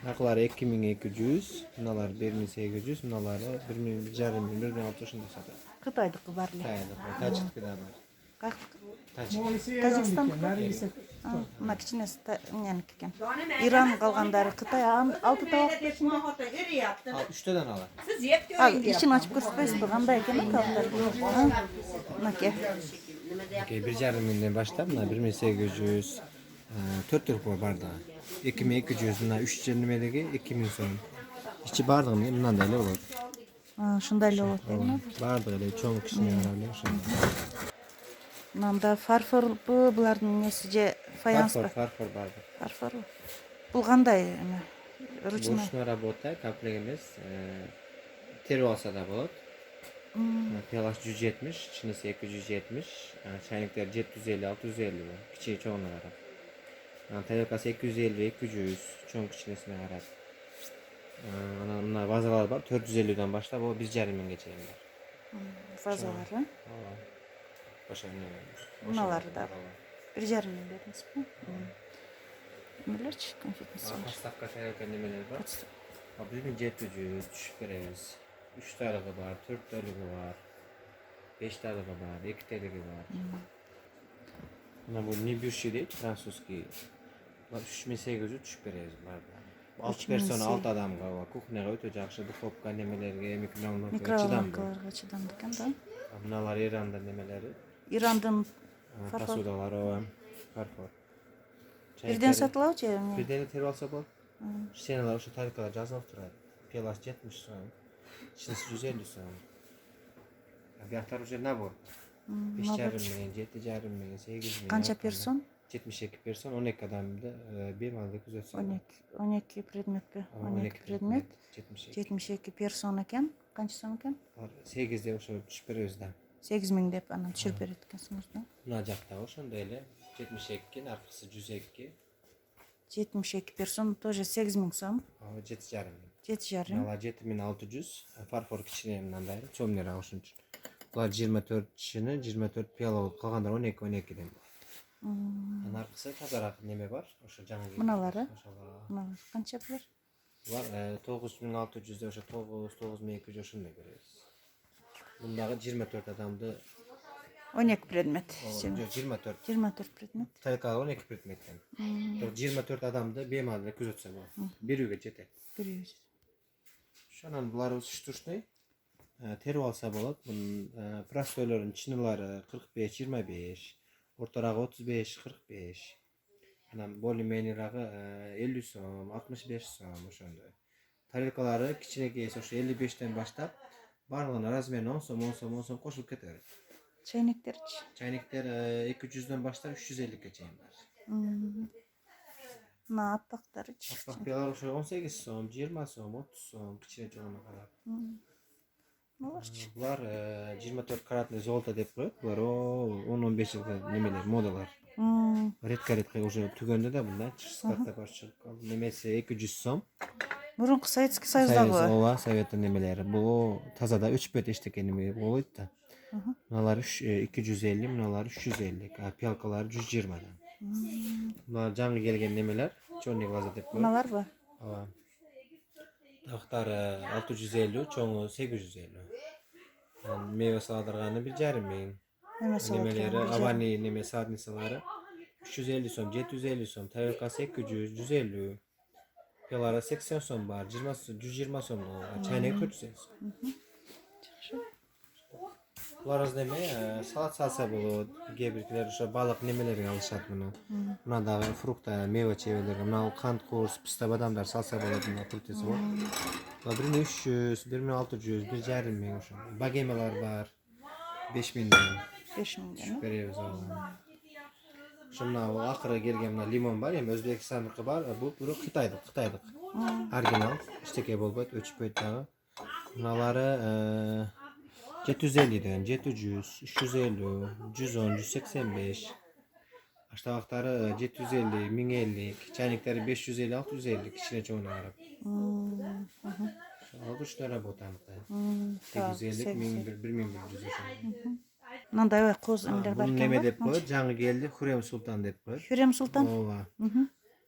Akıları 2200, mınalar 1800, mınaları 1.500, 1.600 ошондой сатат. Кытайдыкы бар эле. Кытайдыкы, тажиктики да бар. Как? Тажик. Мына кичинеси меники экен. Иран калгандары Кытай 6 табак ичинде. Al 3'ten alır. Ичин ачып көрсөтпөйсүзбү кандай экен табактар? Мынакей. 1.5 миңден баштап мына 1800, 4 түркü бар да. 2200 мына 3 немедеги 2000 сом. İçi бардыгы мындай эле болот. Ушундай эле болот эми. Бардыгы эле чоң кичине бар эле ошондой. Мында фарфорбу булардын неси же фаянспы? Farfor bardı. Фарфор. Бул кандай эме? Ручной. Ручной работа, комплект эмес. Тери алса да болот. Пиялаш 170, чынысы 270, чайниктер 750-650 бар. Кичи чоңуна карап. Тарелкасы 250, 200, чоң кичинесине карап. Анан мына вазалар бар, 450ден баштап, о 1.5 миңге чейин бар. Вазалары. Ошо эмне. Мыналары да 1.5 миң бердиңизби? Эмелерчи конфетниси. Подставка тарелка немелер бар. 1700 түшүп беребиз. 3 тарыгы бар, 4 тарыгы бар, 5 тарыгы бар, 2 тарыгы бар. Мына бул небюши дейт, французский. 3800 түшүп беребиз бар. 6 персона 6 адамга кухняга өтө жакшы, духовка немелерге, микроволновкаларга чыдамдуу экен да. Мыналар Ирандан немелери. Ирандын Посудалары, фарфор. бирден сатылабы же эмне? Бирден терип алса болот. Сеналар ошо тарелкада жазылып турат. Пиялаш 70 сом. Чынысы 150 сом. Бияктар уже набор. 5,5 миң, 7,5 миң, 8 миң. Канча персон? 72 персон, 12 адамды бемалды күзөтсө. 12 предметпи? 12 предмет. 72 персон экен. Канча сом экен? 8 деп ошо түшүп беребиз да. 8 миң деп анан түшүрүп берет экенсиңиз да. Мына жакта ошондой эле 72, аркысы 102. 72 персон тоже 8 миң сом. 7,5 миң. 7,5. Мына 7600, фарфор кичине мындай, чөмдөр ошон үчүн. Булар 24 кишини, 24 пияла болуп калгандар 12-12ден. Анан аркысы тазараак неме бар, ошо жаңы. Мыналары? Мыналар канча булар? Булар 9600 деп ошо 9200 ошондой беребиз. Бундагы 24 адамды 12 предмет. 24. 24 предмет. Тарелкада 12 предмет экен. 24 адамды бемалды күзөтсө болот. Берүүгө жетет. Берүүгө. Ошонан булар штучный терип алса болот. Бунун простойлордун чынылары 45-25, орторагы 35-45. Анан более-менирагы 50 сом, 65 сом ошондой. Тарелкалары кичинекейси ошо 55ден баштап барлыгынын размери 10 сом, 10 сом, 10 сом кошулуп кете берет. Чайниктерчи? Чайниктер 200ден баштап 350ге чейин бар. Мына аппактарычы? Аппак пиялар ошо 18 сом, 20 сом, 30 сом кичине чоңуна карап. Булар 24 каратный золото деп коет. Булар 10-15 жылга немелер, модалар. Редко уже түгөндө да мында чыгып чыгып немеси 200 сом. Мурунку Советский Союздагы. Ооба, Советтин немелери. Бул тазада өчпөйт эчтеке неме болбойт да. Мыналар 250, мыналар 350, пиялкалар 120 да. Мына жаңы келген немелер, чёрный глаза деп коет. Мыналарбы? Ооба. Тавактары 650, чоңу 850. Мейве салдырганы 1,5 миң. Немелери, авани неме садницалары 350 сом, 750 сом, тарелкасы 200, 150. Пиялары 80 сом бар, 120 сом, чайник 400 сом. Булар неме, салат салса болот. Кээ биркилер ошо балык немелерин алышат муну. Мына дагы фрукта, мейве чеберлерге, мына кант курс, писта бадамдар салса болот, мына фруктасы бар. 1300, 1600, 1,5 миң ошо. Багемалар бар. 5 миңден. 5 миңден. Беребиз ага. Ошо мына акыры келген мына лимон бар, эми Өзбекстандыкы бар, бул бирок Кытайдык. Оригинал, эчтеке болбойт, өчпөйт дагы. Мыналары 750ден 700, 350, 110, 185. Аштабактары 750, 1050, чайниктери 550, 650 кичине чоңуна карап. Ручной работа мындай. 850, 1100 ошо. Мындай коз эмелер бар экен. экен. Неме деп коет, жаңы келди, Хурем Султан деп коет. Хурем Султан? Ооба.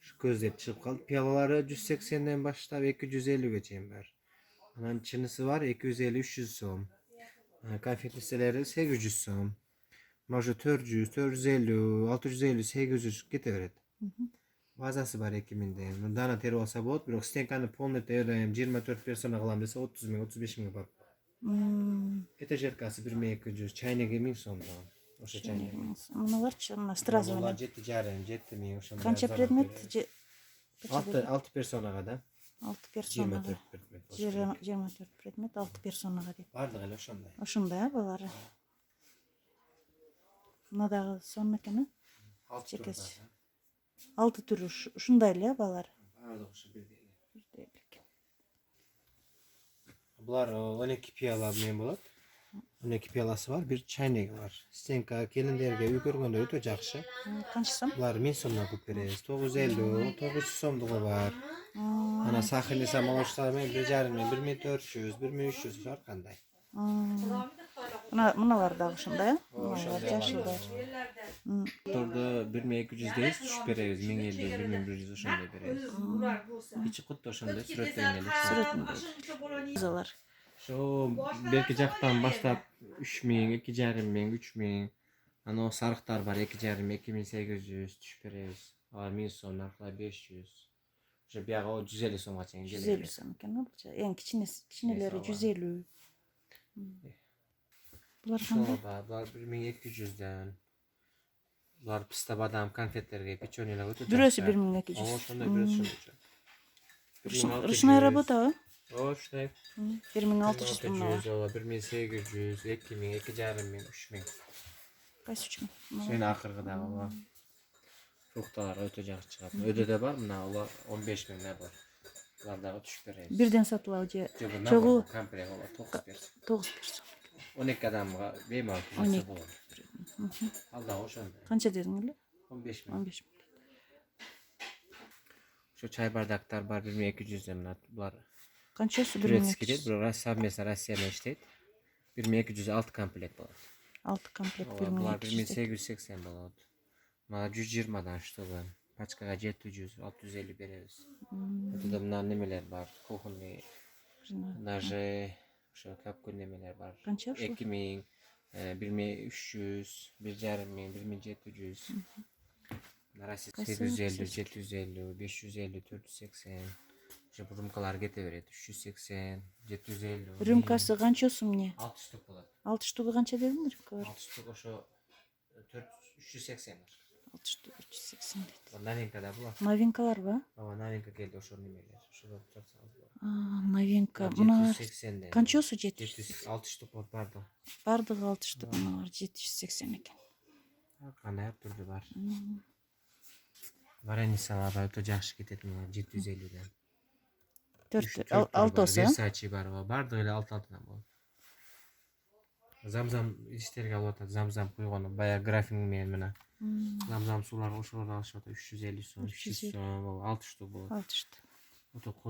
Şu gözlep çıkıp kaldı. Piyaları 180'den başlap 250'ge çeyin var. Anan çınısı var 250-300 so'm. Konfet listeleri 800 so'm. Maşo 400, 450, 650, 800 getiveret. Bazası var 2000'den. Bundana teri olsa bot, bir stenkani polnet ödeyim 24 persona kılam dese 30 bin, 35 bin var. Etajerkası 1200, çaynağı 1000 so'mdan. Oşa çaynağı. Mına var çınma strazı Bunlar mene. jet ticaret, jet mi? Oşa Kança predmet? 6 persona kadar. 6 persona. 24 predmet. 24 predmet 6 persona deyip. Vardı gel oşonday. Oşunda balары. Mına da sonrakini 6 tur Çekes. var. 6 türü ушундай эле балары. Vardı oşa bir değil. Birdeйлик. Bular 12 piyala men bolat. 12 piyalası var, bir çaynağı var. Stenka gelinlerge uy görgöndө ötө jakşı. Канча сом? Bular 1000 so'mdan köp beresiz. 950, 900 so'mdugu var. Ana saxini samaloçlar men 1,5 1400, 1300 şar kanday. Мына бар дагы ушундай, э? Ошондой Жашылдар. Turda 1200 deyiz, düşüp beresiz. 1050, 1100 oşonday beresiz. İçi kutda oşonday süretlengelik. Залар. Şu belki jaktan başlap 3000, 2500, 3000. Ana o sarıktar var 2,5, 2800 düşüp beresiz. 1000 so'm narxlar 500. Şu biyaga o 150 so'mga çeyin 150 сом экен, болчу. Эң кичинелери 150. Булар кандай? Bular 1200'den. Bular pista badam konfetlerge pechonyeler ötö. Бирөөсү 1200. О, ошондой бирөөсү болчу. Ручная работа, э? О, ушундай. 1600 сом. 1800, 2000, 2500, 3000. Кайсы 3000? Sen akırgıda var. Fruktalar ötö jagı çıgat. Ödöde var mı? Olar 15 bin ne var? Bulardagı düşüp beresiz. Бирден сатып алчы. Çoğu komplek olar 9 bersin. 9 персон. 12 adamga bemal 12. kullansa bolar. Allah oşonday. Канча дедиң эле? 15 bin. 15 000. Şu çay bardaklar var 1200'den mına bular. Канчасы Turetski deyil, 1200? bu Rossiya mesela Rossiyada işleydi. 1200 6 komplet болады. 6 комплект Bular 1200. 1880 болады. Mana 120'dan tutulan. Paçkaga 700, 650 bereriz. Ötede bunlar nemeler var? Kuhunni, naje, şu kapkun nemeler var. Kança şu? 2000, 1300, 1,5 1700. Narası 850, 750, 550, 480. Şu rümkalar getiverir. 380, 750. Рюмкасы канча сом эмне? 6 штук болады. 6 штугу канча дедиң рюмкалар? 6 штук ошо 380 бар. 6 штугу 380 дейт. Новинкада була. Новинкаларбы? Ооба новинка келди ошо немелер. Ошого жатсаңыз болот. Новинка. Мына 780ден. канчасы 700? 6 штук болуп барды. Бардыгы 6 штук, мына бар 780 экен. Кандай ар түрдүү бар. Вареницалар өтө жакшы кетет мына 750ден. 4 алтысы. Versace бар, бардыгы эле 6-6дан болот. Замзам иштерге алып атат, замзам куйгону баягы графин менен мына. Замзам суулар ошолорду алышып атат 350 сом, 300 сом, 6 штук болот. 6 штук. Ото кош